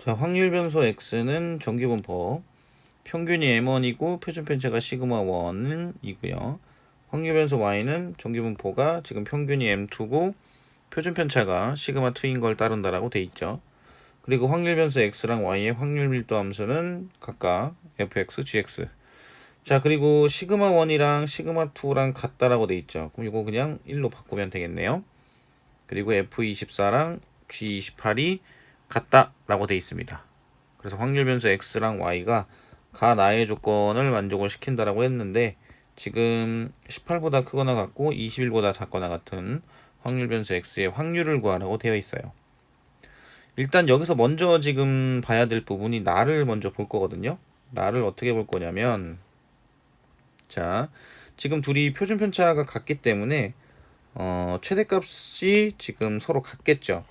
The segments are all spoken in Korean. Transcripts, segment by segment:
자, 확률 변수 x는 정기분포, 평균이 m1이고 표준 편차가 시그마 1이고요. 확률 변수 y는 정기분포가 지금 평균이 m2고 표준 편차가 시그마 2인 걸 따른다라고 돼 있죠. 그리고 확률 변수 x랑 y의 확률 밀도 함수는 각각 fx, gx. 자, 그리고 시그마 1이랑 시그마 2랑 같다라고 돼 있죠. 그럼 이거 그냥 1로 바꾸면 되겠네요. 그리고 f24랑 g28이 같다라고 돼 있습니다. 그래서 확률 변수 x랑 y가 가나의 조건을 만족을 시킨다라고 했는데 지금 18보다 크거나 같고 21보다 작거나 같은 확률 변수 x의 확률을 구하라고 되어 있어요. 일단 여기서 먼저 지금 봐야 될 부분이 나를 먼저 볼 거거든요. 나를 어떻게 볼 거냐면, 자, 지금 둘이 표준 편차가 같기 때문에 최대값이 지금 서로 같겠죠.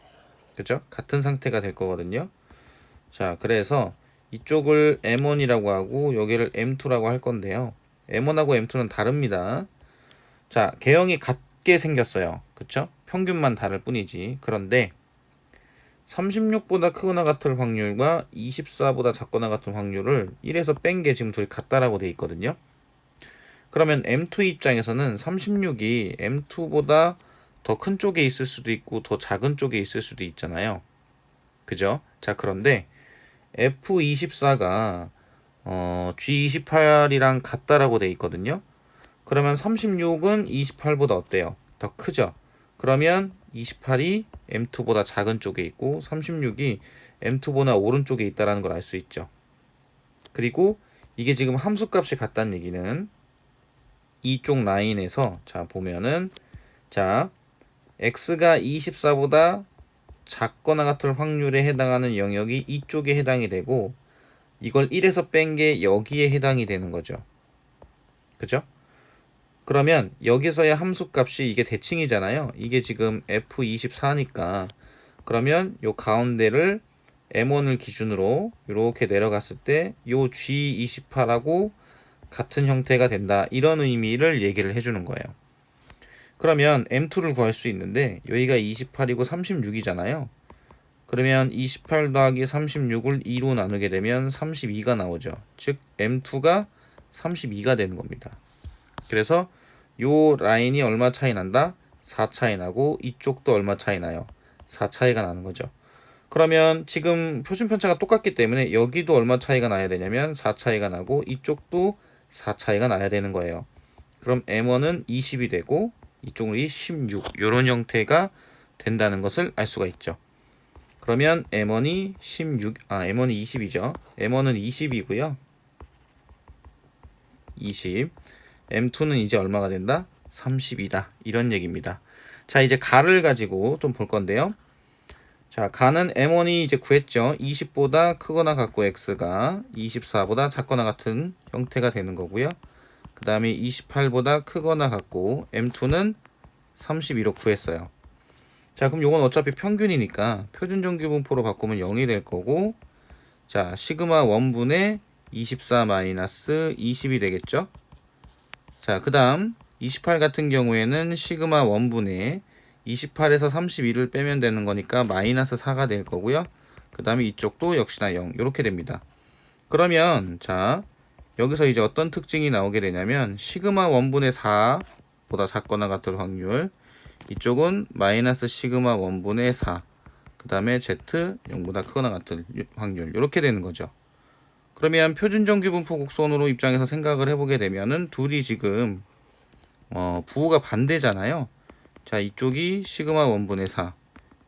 그죠? 같은 상태가 될 거거든요. 자, 그래서 이쪽을 M1이라고 하고 여기를 M2라고 할 건데요. M1하고 M2는 다릅니다. 자, 개형이 같게 생겼어요. 그쵸? 평균만 다를 뿐이지. 그런데 36보다 크거나 같을 확률과 24보다 작거나 같은 확률을 1에서 뺀 게 지금 둘이 같다라고 돼 있거든요. 그러면 M2 입장에서는 36이 M2보다 더 큰 쪽에 있을 수도 있고 더 작은 쪽에 있을 수도 있잖아요. 그죠? 자, 그런데 F24가 G28이랑 같다라고 돼 있거든요. 그러면 36은 28보다 어때요? 더 크죠? 그러면 28이 M2보다 작은 쪽에 있고 36이 M2보다 오른쪽에 있다라는 걸 알 수 있죠. 그리고 이게 지금 함수값이 같다는 얘기는 이쪽 라인에서 자 보면은 자 x가 24보다 작거나 같을 확률에 해당하는 영역이 이쪽에 해당이 되고 이걸 1에서 뺀 게 여기에 해당이 되는 거죠. 그죠? 그러면 여기서의 함수값이 이게 대칭이잖아요. 이게 지금 F24니까 그러면 요 가운데를 M1을 기준으로 이렇게 내려갔을 때 요 G28하고 같은 형태가 된다. 이런 의미를 얘기를 해주는 거예요. 그러면 M2를 구할 수 있는데 여기가 28이고 36이잖아요. 그러면 28 더하기 36을 2로 나누게 되면 32가 나오죠. 즉 M2가 32가 되는 겁니다. 그래서 요 라인이 얼마 차이 난다? 4 차이 나고 이쪽도 얼마 차이 나요? 4 차이가 나는 거죠. 그러면 지금 표준 편차가 똑같기 때문에 여기도 얼마 차이가 나야 되냐면 4 차이가 나고 이쪽도 4 차이가 나야 되는 거예요. 그럼 M1은 20이 되고 이쪽이 16 이런 형태가 된다는 것을 알 수가 있죠. 그러면 M1이 20이죠. M1은 20이고요. 20. M2는 이제 얼마가 된다? 32다. 이런 얘기입니다. 자, 이제 가를 가지고 좀 볼 건데요. 자, 가는 M1이 이제 구했죠. 20보다 크거나 같고 x가 24보다 작거나 같은 형태가 되는 거고요. 그 다음에 28보다 크거나 같고 M2는 32로 구했어요. 자, 그럼 요건 어차피 평균이니까 표준정규분포로 바꾸면 0이 될 거고, 자, 시그마 1분의 24 마이너스 20이 되겠죠. 자, 그 다음 28 같은 경우에는 시그마 1분의 28에서 32를 빼면 되는 거니까 마이너스 4가 될 거고요. 그 다음에 이쪽도 역시나 0 이렇게 됩니다. 그러면 자, 여기서 이제 어떤 특징이 나오게 되냐면 시그마 1분의 4보다 작거나 같을 확률, 이쪽은 마이너스 시그마 1분의 4, 그 다음에 z 0보다 크거나 같을 확률 이렇게 되는 거죠. 그러면 표준정규분포 곡선으로 입장에서 생각을 해보게 되면은 둘이 지금 부호가 반대잖아요. 자, 이쪽이 시그마 1분의 4,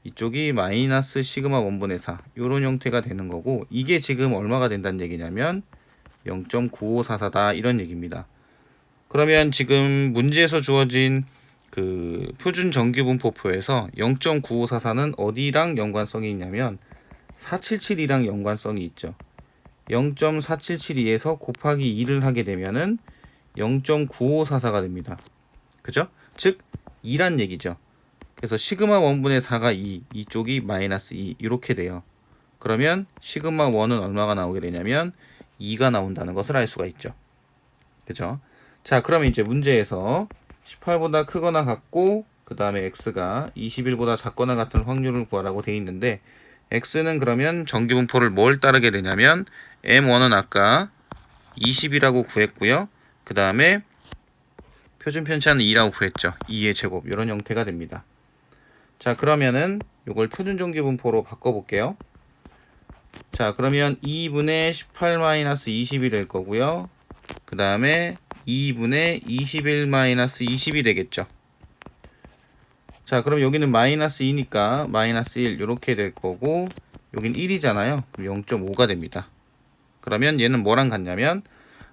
이쪽이 마이너스 시그마 1분의 4 이런 형태가 되는 거고, 이게 지금 얼마가 된다는 얘기냐면 0.9544다 이런 얘기입니다. 그러면 지금 문제에서 주어진 그 표준 정규분포표에서 0.9544는 어디랑 연관성이 있냐면 477이랑 연관성이 있죠. 0.4772에서 곱하기 2를 하게 되면은 0.9544가 됩니다. 그죠? 즉 2란 얘기죠. 그래서 시그마 1분의 4가 2, 이쪽이 마이너스 2 이렇게 돼요. 그러면 시그마 1은 얼마가 나오게 되냐면 2가 나온다는 것을 알 수가 있죠. 그죠? 자, 그러면 이제 문제에서 18보다 크거나 같고 그 다음에 x가 21보다 작거나 같은 확률을 구하라고 돼 있는데 x는 그러면 정규분포를 뭘 따르게 되냐면 m1은 아까 20이라고 구했고요. 그 다음에 표준 편차는 2라고 구했죠. 2의 제곱 이런 형태가 됩니다. 자, 그러면은 이걸 표준 정규분포로 바꿔볼게요. 자, 그러면 2분의 18-20이 될 거고요. 그 다음에 2분의 21-20이 되겠죠. 자, 그럼 여기는 마이너스 2니까 마이너스 1 이렇게 될 거고, 여긴 1이잖아요. 그럼 0.5가 됩니다. 그러면 얘는 뭐랑 같냐면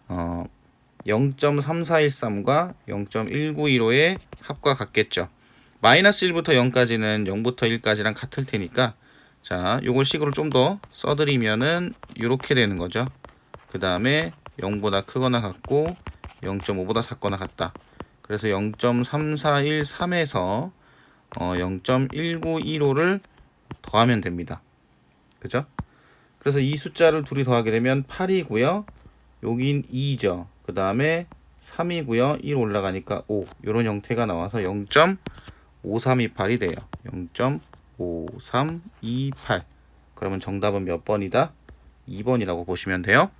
0.3413과 0.1915의 합과 같겠죠. 마이너스 1부터 0까지는 0부터 1까지랑 같을 테니까, 자, 요걸 식으로 좀 더 써드리면은 이렇게 되는 거죠. 그 다음에 0보다 크거나 같고 0.5보다 작거나 같다. 그래서 0.3413에서 0.1915를 더하면 됩니다. 그죠? 그래서 이 숫자를 둘이 더하게 되면 8이고요. 여긴 2죠. 그 다음에 3이고요. 1 올라가니까 5. 이런 형태가 나와서 0.5328이 돼요. 0.5328. 그러면 정답은 몇 번이다? 2번이라고 보시면 돼요.